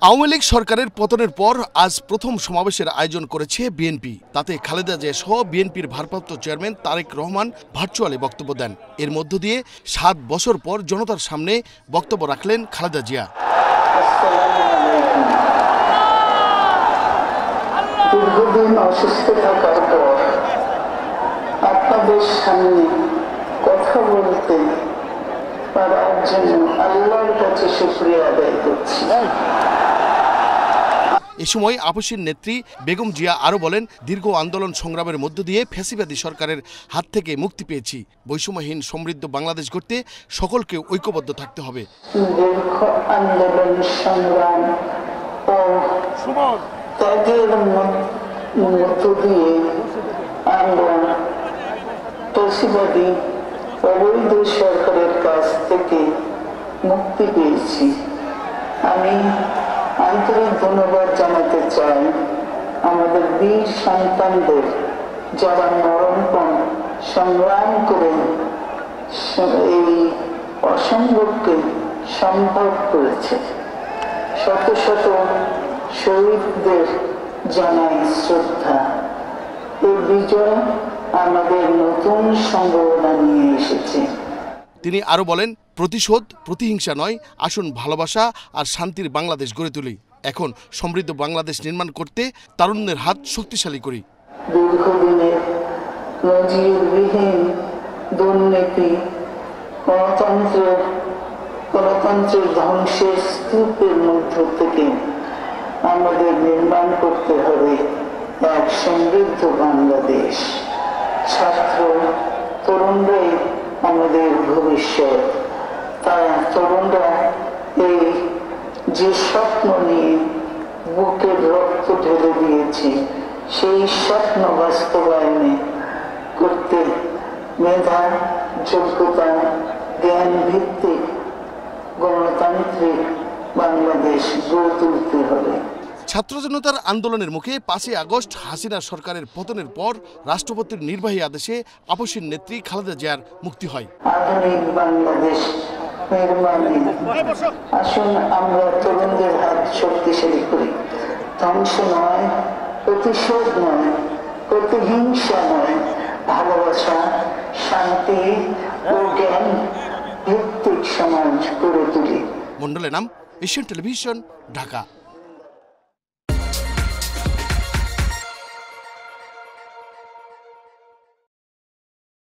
আওয়ামী লীগ সরকারের পতনের পর আজ প্রথম সমাবেশের আয়োজন করেছে বিএনপি। তাতে খালেদা জিয়া সহ বিএনপির ভারপ্রাপ্ত চেয়ারম্যান তারেক রহমান ভার্চুয়ালি বক্তব্য দেন। এর মধ্য দিয়ে ৭ বছর পর জনতার সামনে বক্তব্য রাখলেন খালেদা জিয়া। দীর্ঘদিন অসুস্থ থাকার পর আপনাদের সামনে কথা বলতে পারার জন্য আল্লাহর কাছে শুকরিয়া আদায় করছি। এ সময় আপসীর নেত্রী বেগম জিয়া আরও বলেন, দীর্ঘ আন্দোলন সংগ্রামের মধ্য দিয়ে ফ্যাসিবাদী সরকারের হাত থেকে মুক্তি পেয়েছি। বৈষম্যহীন সমৃদ্ধ বাংলাদেশ গড়তে সকলকে ঐক্যবদ্ধ থাকতে হবে। দীর্ঘ আন্দোলন সংগ্রাম ও ত্যাগের মধ্য দিয়ে আমরা ফ্যাসিবাদী অবৈধ সরকারের কাছ থেকে মুক্তি পেয়েছি। আমি আন্তরিক ধন্যবাদ জানাতে চাই আমাদের বীর সন্তানদের, যারা মরণপণ সংগ্রাম করে এই অসম্ভবকে সম্ভব করেছে। শত শত শহীদদের জানাই শ্রদ্ধা। এই বিজয় আমাদের নতুন সম্ভাবনা নিয়ে এসেছে। তিনি আরও বলেন, প্রতিশোধ প্রতিহিংসা নয়, আসুন ভালোবাসা আর শান্তির বাংলাদেশ গড়ে তুলি। এখন সমৃদ্ধ বাংলাদেশ নির্মাণ করতে তারুণ্যের হাত শক্তিশালী করি। দীর্ঘদিনের নজিরবিহীন দুর্নীতি, গণতন্ত্রের ধ্বংসের স্তূপের মধ্য থেকে আমাদের নির্মাণ করতে হবে এক সমৃদ্ধ বাংলাদেশ। ছাত্র তরুণরাই আমাদের ভবিষ্যৎ। তারা তরুণরা এই যে স্বপ্ন নিয়ে বুকের রক্ত ঢেলে দিয়েছে, সেই স্বপ্ন বাস্তবায়নে করতে মেধা, যোগ্যতা, জ্ঞান ভিত্তিক গণতান্ত্রিক বাংলাদেশ গড়ে তুলতে হবে। ছাত্র জনতার আন্দোলনের মুখে ৫ই আগস্ট হাসিনা সরকারের পতনের পর রাষ্ট্রপতির নির্বাহী আদেশে আপসীর নেত্রী খালেদা জিয়ার মুক্তি হয়। আধুনিক বাংলাদেশ নির্মাণে আসুন আমরা তরুণদের হাত শক্তিশালী করি। ধ্বংস নয়, প্রতিশোধ নয়, প্রতিহিংসা নয়, ভালোবাসা, শান্তি ও জ্ঞান ভিত্তিক সমাজ গড়ে তুলি। মন্ডলের নাম, এশিয়ান টেলিভিশন, ঢাকা।